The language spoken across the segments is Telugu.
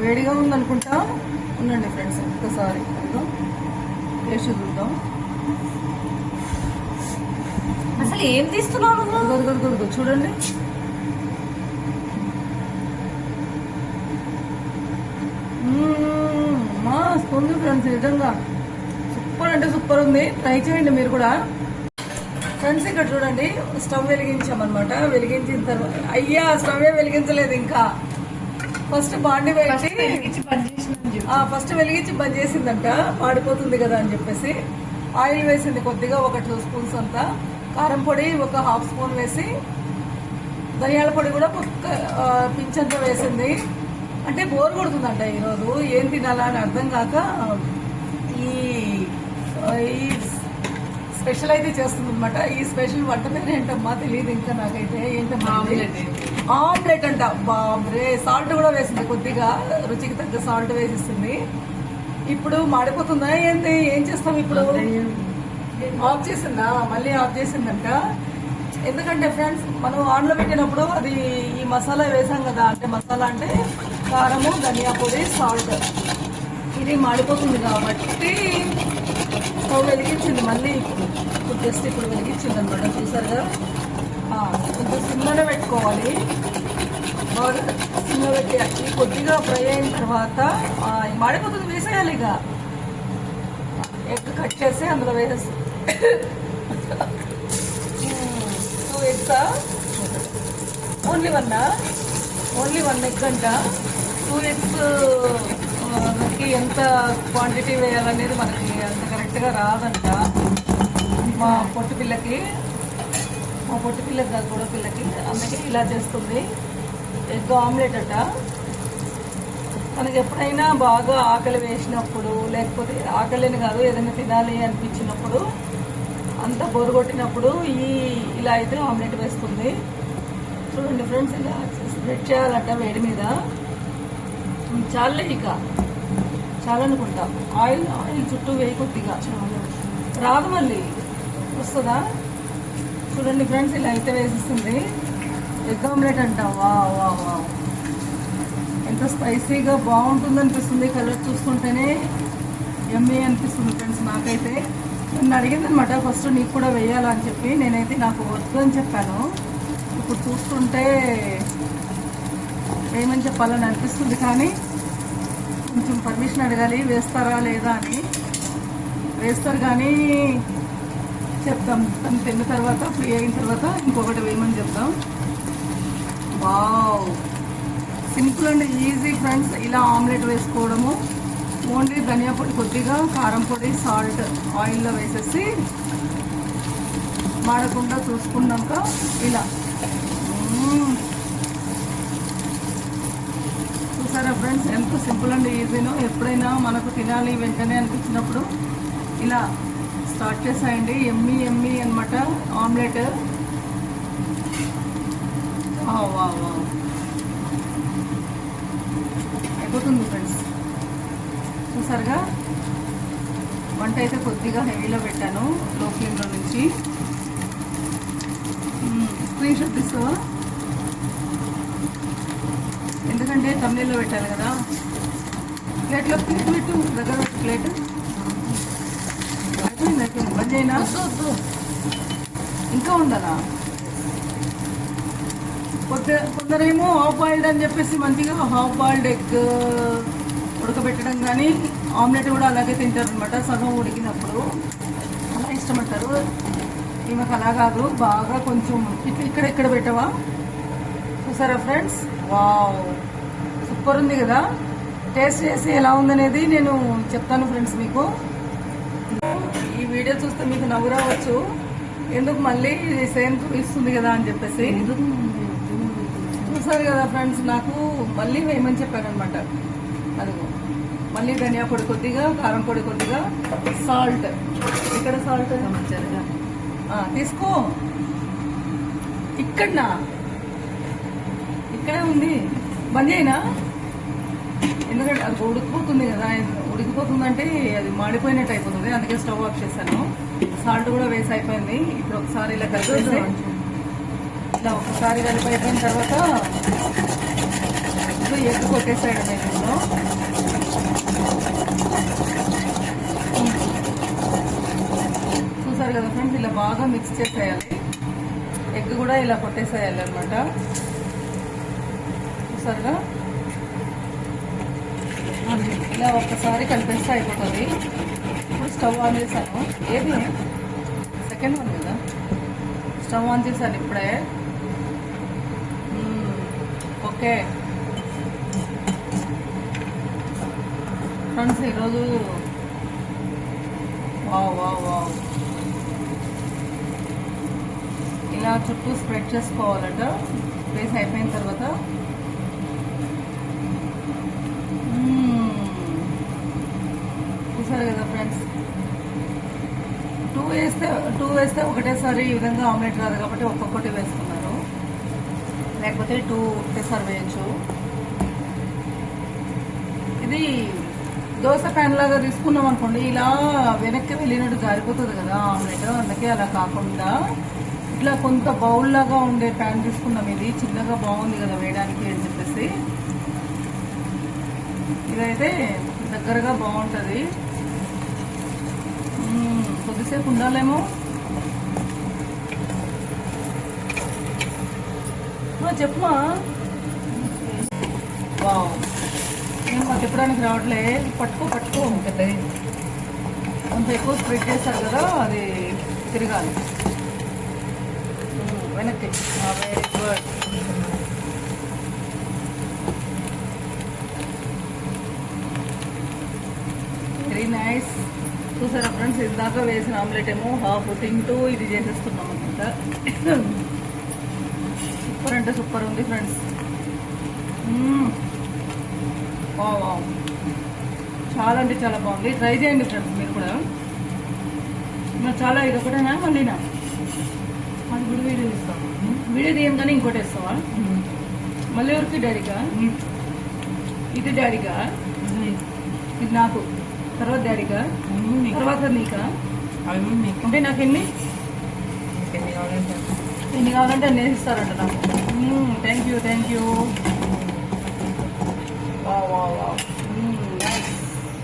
వేడిగా ఉందనుకుంటా. ఉండండి ఫ్రెండ్స్, ఒక్కసారి టేస్ట్ చూద్దాం. అసలు ఏం తీస్తున్నావు? గొడుగు చూడండి. మస్తు ఉంది ఫ్రెండ్స్, నిజంగా సూపర్ అంటే సూపర్ ఉంది. ట్రై చేయండి మీరు కూడా ఫ్రెండ్స్. ఇక్కడ చూడండి, స్టవ్ వెలిగించామన్నమాట. వెలిగించిన తర్వాత అయ్యా స్టవ్ వెలిగించలేదు ఇంకా. ఫస్ట్ బాండి ఫస్ట్ వెలిగించి బంద్ చేసిందంట, మాడిపోతుంది కదా అని చెప్పేసి. ఆయిల్ వేసింది కొద్దిగా, ఒక 2 స్పూన్స్ అంతా. కారం పొడి ఒక 1/2 స్పూన్ వేసి, ధనియాల పొడి కూడా ఒక పించంతా వేసింది. అంటే బోర్ కొడుతుందంట ఈరోజు, ఏం తినాలా అని అర్థం కాక ఈ స్పెషల్ అయితే చేస్తుంది అనమాట. ఈ స్పెషల్ వంట పేరు ఏంటమ్మా తెలియదు ఇంకా నాకైతే. ఏంటమ్మా? ఆమ్లెట్ అంట. బాబ్రే, సాల్ట్ కూడా వేసింది కొద్దిగా, రుచికి తగ్గ సాల్ట్ వేసిస్తుంది. ఇప్పుడు మాడిపోతుందా ఏంటి? ఏం చేస్తాం ఇప్పుడు? ఆఫ్ చేసిందా? మళ్ళీ ఆఫ్ చేసిందంట. ఎందుకంటే ఫ్రెండ్స్, మనం ఆన్లో పెట్టినప్పుడు అది ఈ మసాలా వేసాం కదా, అంటే మసాలా అంటే కారము, ధనియా పొడి, సాల్ట్, ఇది మాడిపోతుంది కాబట్టి స్టవ్ వెలిగించింది. మళ్ళీ ఇప్పుడు జస్ట్ ఇప్పుడు వెలిగించింది అనమాట. చూసారు కదా, కొంచెం సిమ్లోనే పెట్టుకోవాలి. బాగా సిమ్లో పెట్టి కొద్దిగా ఫ్రై అయిన తర్వాత మాడిపోతుంది, వేసేయాలి. ఇక ఎగ్ కట్ చేసి అందులో వేసేస్తాం. 2 ఎగ్స్, ఓన్లీ 1 ఎగ్ అంట. 2 ఎగ్స్ మనకి ఎంత క్వాంటిటీ వేయాలనేది మనకి అంత కరెక్ట్గా రాదంట. మా పొట్టు పిల్లకి కాదు, కూడా పిల్లకి, అందుకే ఇలా చేస్తుంది. ఎగ్ ఆమ్లెట్ అట. మనకి ఎప్పుడైనా బాగా ఆకలి వేసినప్పుడు, లేకపోతే ఆకలిని కాదు ఏదైనా తినాలి అనిపించినప్పుడు, అంత బోరు కొట్టినప్పుడు ఇలా అయితే ఆమ్లెట్ వేస్తుంది. చూడండి ఫ్రెండ్స్, ఇలా స్ప్రెడ్ చేయాలంట వేడి మీద. చాలే ఇక, చాలనుకుంటా. ఆయిల్ చుట్టూ వేయి కొద్దిగా, రాదు మళ్ళీ వస్తుందా? చూడండి ఫ్రెండ్స్, ఇలా అయితే వేసిస్తుంది. ఎగ్ ఆమ్లెట్ అంట. వా వా వా, ఎంత స్పైసీగా బాగుంటుంది అనిపిస్తుంది. కలర్ చూస్తుంటేనే యమ్మీ అనిపిస్తుంది ఫ్రెండ్స్. నాకైతే నన్ను అడిగింది అనమాట ఫస్ట్, నీకు కూడా వేయాలని చెప్పి. నేనైతే నాకు వద్దు అని చెప్పాను. ఇప్పుడు చూస్తుంటే ఏమని చెప్పాలని అనిపిస్తుంది, కానీ కొంచెం పర్మిషన్ అడగాలి, వేస్తారా లేదా అని. వేస్తారు కానీ చెప్తాం, తను తిన్న తర్వాత, ఫ్రీ అయిన తర్వాత ఇంకొకటి వేయమని చెప్తాం. Wow, simple and easy friends ఇలా ఆమ్లెట్ వేసుకోవడము. ఓన్లీ ధనియా పొడి కొద్దిగా, కారం పొడి, సాల్ట్ ఆయిల్లో వేసేసి మాడకుండా చూసుకున్నాక ఇలా. చూసారా ఫ్రెండ్స్, ఎంత సింపుల్ అండ్ ఈజీనో. ఎప్పుడైనా మనకు తినాలి వెంటనే అనిపించినప్పుడు ఇలా స్టార్ట్ చేసేయండి. ఎమ్మీ అనమాట ఆమ్లెట్. అయిపోతుంది ఫ్రెండ్స్. చూసారుగా, వంట అయితే కొద్దిగా హెవీలో పెట్టాను, లో ఫ్లేమ్లో నుంచి. స్క్రీన్ షాట్ తీస్తావా? ఎందుకంటే తమిళలో పెట్టాను కదా. ప్లేట్లో పెట్టు, దగ్గర ప్లేట్ అయిపోయింది. బంద్ అయినా ఇంకా ఉండాలా? కొందరేమో హాఫ్ బాయిల్డ్ అని చెప్పేసి మంచిగా హాఫ్ బాయిల్డ్ ఎగ్ ఉడకబెట్టడం, కానీ ఆమ్లెట్ కూడా అలాగే తింటారు అనమాట, సగం ఉడికినప్పుడు అలా ఇష్టపడతారు. ఈమెకు అలా కాదు, బాగా కొంచెం ఇక్కడ పెట్టవా? చూసారా ఫ్రెండ్స్, వావ్ సూపర్ ఉంది కదా. టేస్ట్ చేసి ఎలా ఉందనేది నేను చెప్తాను ఫ్రెండ్స్ మీకు. ఈ వీడియో చూస్తే మీకు నవ్వు రావచ్చు, ఎందుకు మళ్ళీ సేమ్ చూపిస్తుంది కదా అని చెప్పేసి. చూసారు కదా ఫ్రెండ్స్, నాకు మళ్ళీ వేయమని చెప్పాను అనమాట. అదిగో మళ్ళీ ధనియా పొడి కొద్దిగా, కారం పొడి కొద్దిగా, సాల్ట్. ఇక్కడ సాల్ట్ తీసుకో, ఇక్కడనా? ఇక్కడే ఉంది. బంద్ అయినా, ఎందుకంటే అది ఉడికిపోతుంది కదా. ఉడికిపోతుందంటే అది మాడిపోయినట్టు అయిపోతుంది, అందుకే స్టవ్ ఆఫ్ చేశాను. సాల్ట్ కూడా వేసి అయిపోయింది. ఇప్పుడు ఒకసారి ఇలా కలిపేసి, ఇలా ఒకసారి కలిపి అయిపోయిన తర్వాత ఫ్రెండ్స్ ఎగ్ కొట్టేసాడు నేను. చూసారు కదా ఫ్రెండ్స్, ఇలా బాగా మిక్స్ చేసేయాలి. ఎగ్ కూడా ఇలా కొట్టేసేయాలి అనమాట. చూసారుగా, ఇలా ఒక్కసారి కలిపేస్తే అయిపోతుంది. ఇప్పుడు స్టవ్ ఆన్ చేశాను. ఏది సెకండ్ వన్ కదా, స్టవ్ ఆన్ చేశాను ఇప్పుడే. ఓకే ఫ్రెండ్స్, ఈరోజు వావ్ వావ్ వావ్ ఇలా చుట్టూ స్ప్రెడ్ చేసుకోవాలట. వేసి అయిపోయిన తర్వాత చూసారు కదా ఫ్రెండ్స్, టూ వేస్తే ఒకటేసారి ఈ విధంగా ఆమ్లెట్ రాదు కాబట్టి ఒక్కొక్కటి వేస్తున్నారు, లేకపోతే 2 ఒకటేసారి వేయచ్చు. ఇది దోశ ప్యాన్ లాగా తీసుకున్నాం అనుకోండి, ఇలా వెనక్కి వెళ్ళినట్టు జారిపోతుంది కదా ఆమ్లెట్. అందుకే అలా కాకుండా ఇట్లా కొంత బౌల్ లాగా ఉండే ప్యాన్ తీసుకున్నాం. ఇది చిన్నగా బాగుంది కదా వేయడానికి అని చెప్పేసి, ఇదైతే దగ్గరగా బాగుంటుంది. కొద్దిసేపు ఉండాలేమో. చెప్పుమా. వావ్, నేను మాకు చెప్పడానికి రావట్లే. పట్టుకో ఉంటుంది. కొంత ఎక్కువ స్ప్రెడ్ చేస్తారు కదా, అది తిరగాలి వెనక్కి. Very good. Very nice. చూసారా ఫ్రెండ్స్, ఇందాక వేసిన ఆమ్లెట్ ఏమో హాఫ్ తింటూ ఇది చేసేస్తున్నాం అనమాట. సూపర్ అంటే సూపర్ ఉంది ఫ్రెండ్స్. వావ్, చాలా అంటే చాలా బాగుంది. ట్రై చేయండి ఫ్రెండ్స్ మీరు కూడా. చాలా ఇది ఒకటేనా మళ్ళీనా? అది కూడా వీడియో ఇస్తాం. వీడియో తీయం కానీ ఇంకోటి వేస్తావా? మళ్ళీ ఎవరికి? డాడీగా? ఇది డాడీగా, ఇది నాకు, తర్వాత డాడీగా, తర్వాత నీకా? అంటే నాకు ఎన్ని కావాలంటే అన్నీ ఇస్తారంట నాకు. Thank you.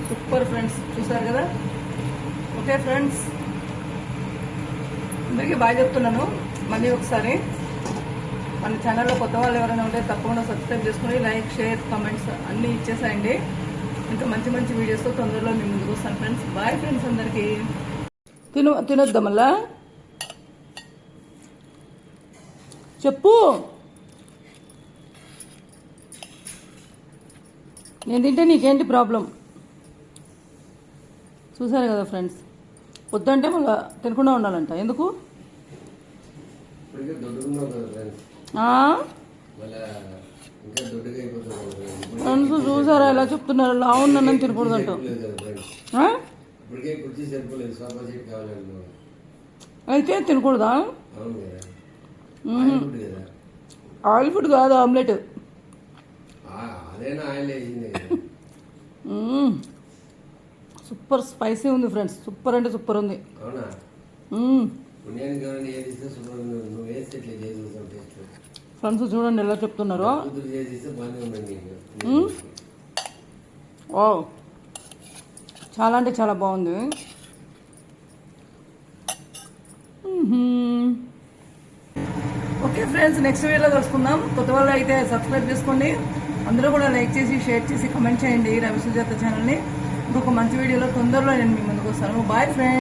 సూపర్ ఫ్రెండ్స్, చూసారు కదా. ఓకే ఫ్రెండ్స్, అందరికీ బాగా చెప్తున్నాను. మళ్ళీ ఒకసారి మన ఛానల్లో కొత్త వాళ్ళు ఎవరైనా ఉంటే తప్పకుండా సబ్స్క్రైబ్ చేసుకుని లైక్, షేర్, కామెంట్స్ అన్నీ ఇచ్చేసాయండి. ఇంకా మంచి మంచి వీడియోస్తో తొందరలో మీ ముందుకు వస్తాను ఫ్రెండ్స్. బాయ్ ఫ్రెండ్స్ అందరికీ. తినొద్దా మళ్ళా? చెప్పు. నేను తింటే నీకేంటి ప్రాబ్లం? చూసారు కదా ఫ్రెండ్స్, వద్దంటే మళ్ళీ తినకుండా ఉండాలంట. ఎందుకు? ఫ్రెండ్స్ చూసారా ఎలా చెప్తున్నారు, లావున్నానని తినకూడదంట. అయితే తినకూడదా? ఆయిల్ ఫుడ్ కాదు, ఆమ్లెట్. సూపర్ స్పైసీ ఉంది ఫ్రెండ్స్. సూపర్ అంటే సూపర్ ఉంది. ఫ్రెండ్స్ చూడండి ఎలా చెప్తున్నారో. ఓ, చాలా అంటే చాలా బాగుంది. ఓకే ఫ్రెండ్స్, నెక్స్ట్ వీడియోలో కలుసుకుందాం. కొత్త వాళ్ళు అయితే సబ్స్క్రైబ్ చేసుకోండి. అందరూ కూడా లైక్ చేసి, షేర్ చేసి, కమెంట్ చేయండి రవి సుజాత ఛానల్ని. ఇంకొక మంచి వీడియోలో తొందరలో నేను మీ ముందుకు వస్తాను. Bye friends.